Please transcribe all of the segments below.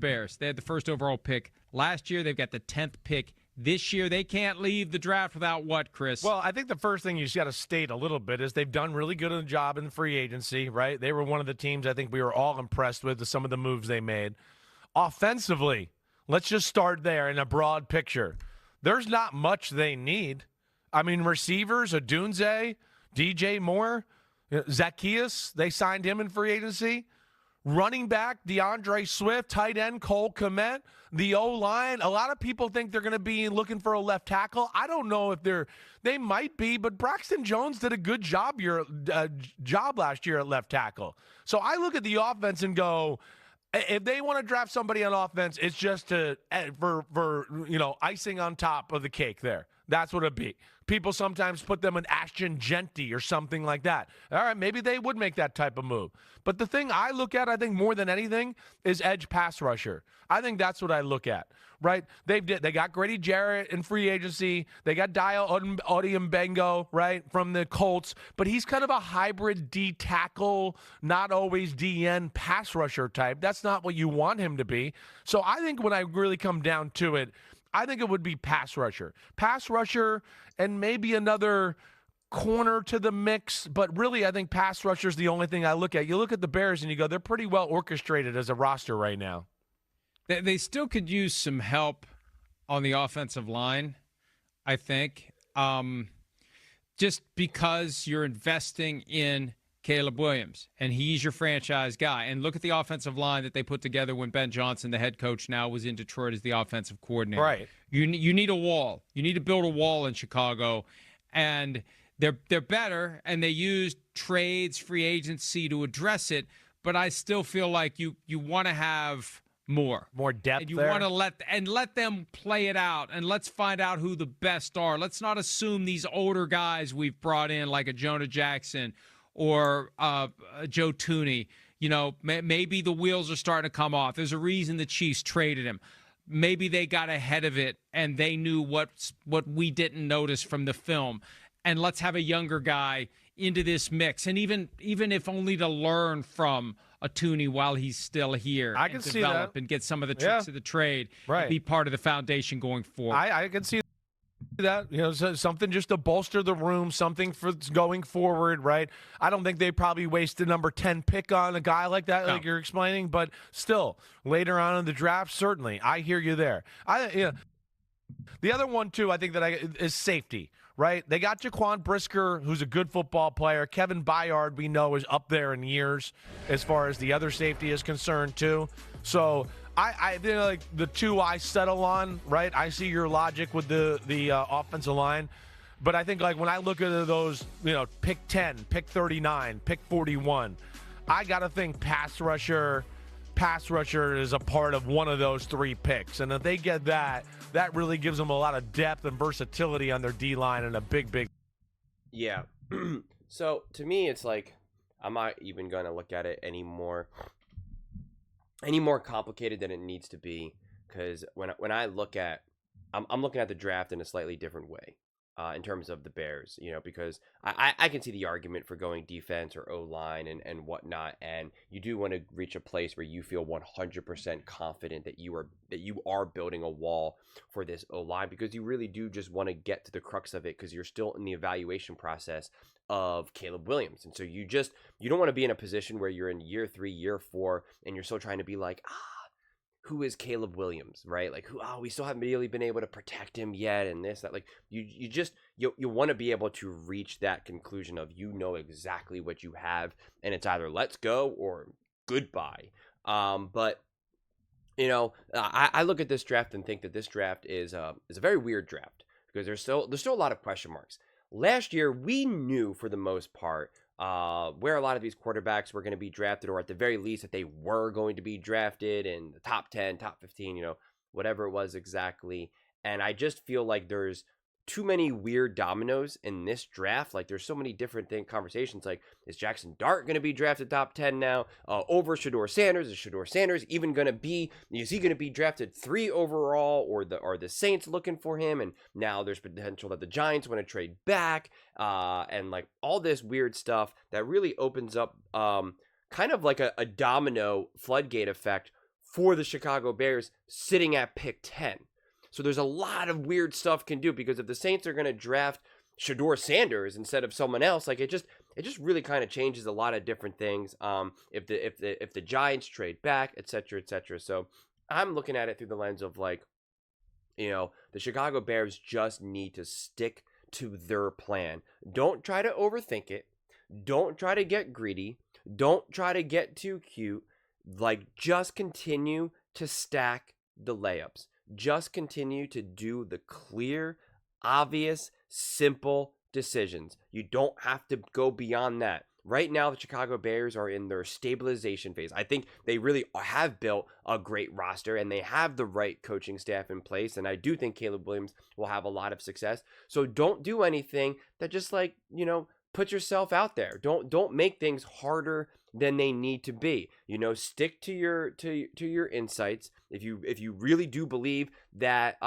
Bears. They had the first overall pick last year. They've got the 10th pick this year. They can't leave the draft without what, Chris? Well, I think the first thing you just got to state a little bit is they've done really good on the job in free agency, right? They were one of the teams I think we were all impressed with some of the moves they made. Offensively, let's just start there in a broad picture. There's not much they need. I mean, receivers, Odunze, DJ Moore, Zacchaeus, they signed him in free agency. Running back, DeAndre Swift, tight end, Cole Kmet, the O-line. A lot of people think they're going to be looking for a left tackle. I don't know if they might be, but Braxton Jones did a good job last year at left tackle. So I look at the offense and go, if they want to draft somebody on offense, it's just for icing on top of the cake there. That's what it'd be. People sometimes put them in Ashton Genty or something like that. All right, maybe they would make that type of move. But the thing I look at, I think more than anything, is edge pass rusher. I think that's what I look at, right? They got Grady Jarrett in free agency. They got Dio Odiembengo, right, from the Colts. But he's kind of a hybrid D tackle, not always DN pass rusher type. That's not what you want him to be. So I think when I really come down to it, I think it would be pass rusher. Pass rusher and maybe another corner to the mix, but really I think pass rusher is the only thing I look at. You look at the Bears and you go, they're pretty well orchestrated as a roster right now. They still could use some help on the offensive line, I think, just because you're investing in Caleb Williams, and he's your franchise guy. And look at the offensive line that they put together when Ben Johnson, the head coach, now was in Detroit as the offensive coordinator. Right. You need a wall. You need to build a wall in Chicago, and they're better, and they used trades, free agency to address it. But I still feel like you want to have more depth. And you there. want to let them play it out, and let's find out who the best are. Let's not assume these older guys we've brought in, like a Jonah Jackson or Joe Tooney, maybe the wheels are starting to come off. There's a reason the Chiefs traded him. Maybe they got ahead of it and they knew what we didn't notice from the film. And let's have a younger guy into this mix. And even if only to learn from a Tooney while he's still here, I can see develop that. and get some of the tricks of the trade, right. And be part of the foundation going forward. I can see that, something just to bolster the room, something for going forward, right? I don't think they probably wasted number 10 pick on a guy like that, like you're explaining, but still, later on in the draft, certainly, I hear you there. The other one, too, I think is safety, right? They got Jaquan Brisker, who's a good football player. Kevin Byard, we know, is up there in years as far as the other safety is concerned, too. So I think like the two I settle on, right? I see your logic with the offensive line, but I think like when I look at those, pick 10, pick 39, pick 41, I got to think pass rusher is a part of one of those three picks. And if they get that really gives them a lot of depth and versatility on their D-line and a big. Yeah. So to me, it's like, I'm not even going to look at it any more complicated than it needs to be, because when I look at, I'm looking at the draft in a slightly different way in terms of the Bears, because I can see the argument for going defense or O-line and whatnot, and you do want to reach a place where you feel 100% confident that you are building a wall for this O-line, because you really do just want to get to the crux of it, because you're still in the evaluation process of Caleb Williams. And so you don't want to be in a position where you're in year 3, year 4, and you're still trying to be like, who is Caleb Williams, right? Like, we still haven't really been able to protect him yet, and this, that. Like, you want to be able to reach that conclusion of exactly what you have, and it's either let's go or goodbye. But I look at this draft and think that this draft is a very weird draft, because there's still a lot of question marks. Last year, we knew for the most part where a lot of these quarterbacks were going to be drafted, or at the very least that they were going to be drafted in the top 10, top 15, whatever it was exactly. And I just feel like there's too many weird dominoes in this draft. Like, there's so many different conversations. Like, is Jackson Dart going to be drafted top 10 now over Shedeur Sanders? Is Shedeur Sanders even going to be? Is he going to be drafted 3 overall, or the Saints looking for him? And now there's potential that the Giants want to trade back, and like all this weird stuff that really opens up kind of like a domino floodgate effect for the Chicago Bears sitting at pick 10. So there's a lot of weird stuff can do, because if the Saints are going to draft Shador Sanders instead of someone else, like it just really kind of changes a lot of different things. If the Giants trade back, et cetera, et cetera. So I'm looking at it through the lens of like, the Chicago Bears just need to stick to their plan. Don't try to overthink it. Don't try to get greedy. Don't try to get too cute. Like, just continue to stack the layups. Just continue to do the clear, obvious, simple decisions. You don't have to go beyond that. Right now, the Chicago Bears are in their stabilization phase. I think they really have built a great roster, and they have the right coaching staff in place. And I do think Caleb Williams will have a lot of success. So don't do anything that just put yourself out there. Don't make things harder than they need to be. Stick to your insights. If you really do believe that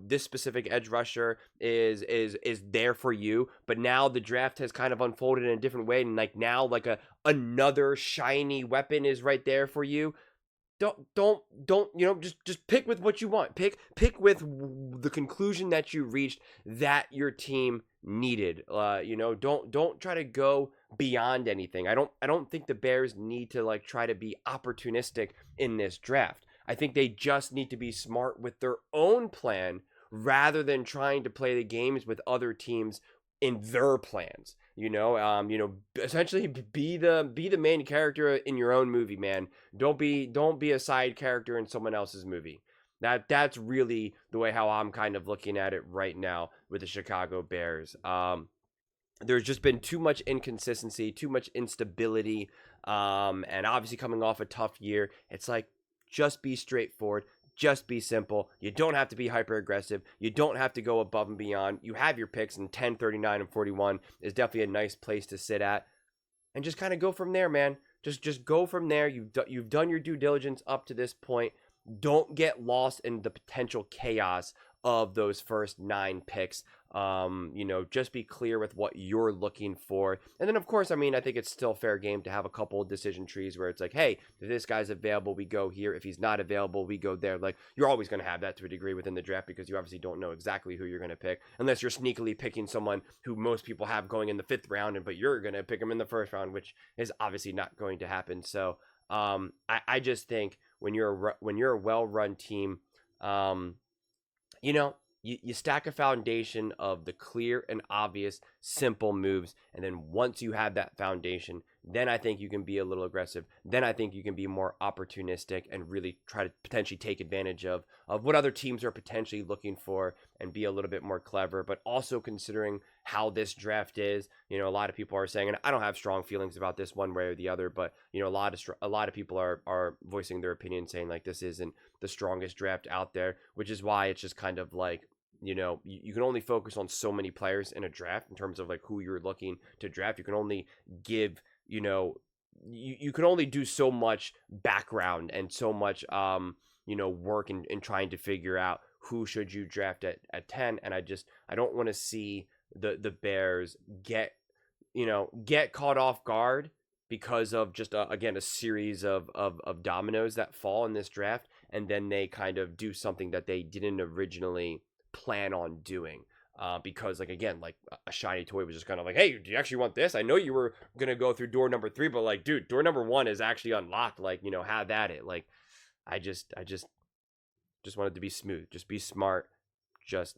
this specific edge rusher is there for you, but now the draft has kind of unfolded in a different way, and now another shiny weapon is right there for you. Don't just pick with what you want. Pick with the conclusion that you reached that your team needed. Don't try to go beyond anything. I don't think the Bears need to try to be opportunistic in this draft. I think they just need to be smart with their own plan rather than trying to play the games with other teams in their plans. Essentially be the main character in your own movie, man. Don't be a side character in someone else's movie. That's really the way how I'm kind of looking at it right now with the Chicago Bears. There's just been too much inconsistency, too much instability, and obviously coming off a tough year, it's just be straightforward. Just be simple. You don't have to be hyper aggressive. You don't have to go above and beyond. You have your picks, and 10, 39, and 41 is definitely a nice place to sit at. And just kind of go from there, man. Just go from there. You've done your due diligence up to this point. Don't get lost in the potential chaos of those first 9 picks. Just be clear with what you're looking for. And then, of course, I think it's still fair game to have a couple of decision trees where it's hey, if this guy's available, we go here. If he's not available, we go there. You're always going to have that to a degree within the draft, because you obviously don't know exactly who you're going to pick unless you're sneakily picking someone who most people have going in the 5th round, but you're going to pick them in the 1st round, which is obviously not going to happen. So I just think when you're a well-run team, you stack a foundation of the clear and obvious, simple moves. And then once you have that foundation, then I think you can be a little aggressive. Then I think you can be more opportunistic and really try to potentially take advantage of what other teams are potentially looking for and be a little bit more clever. But also considering how this draft is, a lot of people are saying, and I don't have strong feelings about this one way or the other, but a lot of people are voicing their opinion, saying this isn't the strongest draft out there, which is why it's just kind of you can only focus on so many players in a draft in terms of who you're looking to draft. You can only give, you can only do so much background and so much, work in trying to figure out who should you draft at 10. And I don't want to see the Bears get caught off guard because of just a series of dominoes that fall in this draft. And then they kind of do something that they didn't originally plan on doing, because a shiny toy was just kind of hey, do you actually want this? I know you were gonna go through door number 3, but dude, door number 1 is actually unlocked. Have at it. I just wanted to be smooth, just be smart, just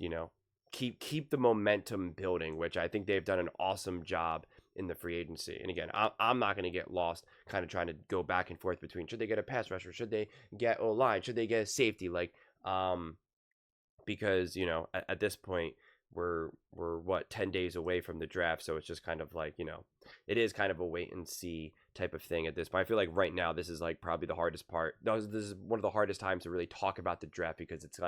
keep the momentum building, which I think they've done an awesome job in the free agency. And again, I'm not going to get lost kind of trying to go back and forth between should they get a pass rusher, should they get O-line, should they get a safety, because at this point we're 10 days away from the draft, so it's just kind of it is kind of a wait and see type of thing at this point. I feel right now this is probably the hardest part. This is one of the hardest times to really talk about the draft, because it's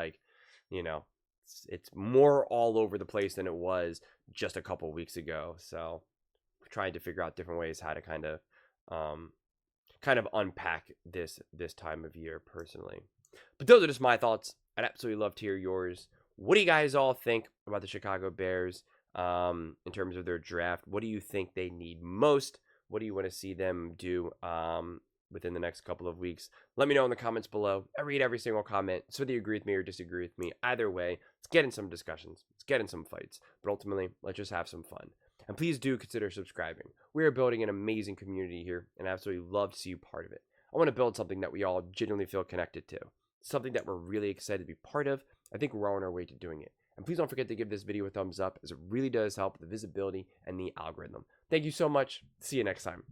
it's more all over the place than it was just a couple weeks ago. So trying to figure out different ways how to kind of unpack this time of year personally. But those are just my thoughts. I'd absolutely love to hear yours. What do you guys all think about the Chicago Bears in terms of their draft? What do you think they need most? What do you want to see them do? within the next couple of weeks. Let me know in the comments below. I read every single comment. So whether you agree with me or disagree with me, either way, let's get in some discussions. Let's get in some fights. But ultimately, let's just have some fun. And please do consider subscribing. We are building an amazing community here, and I absolutely love to see you part of it. I want to build something that we all genuinely feel connected to. Something that we're really excited to be part of. I think we're on our way to doing it. And please don't forget to give this video a thumbs up, as it really does help the visibility and the algorithm. Thank you so much. See you next time.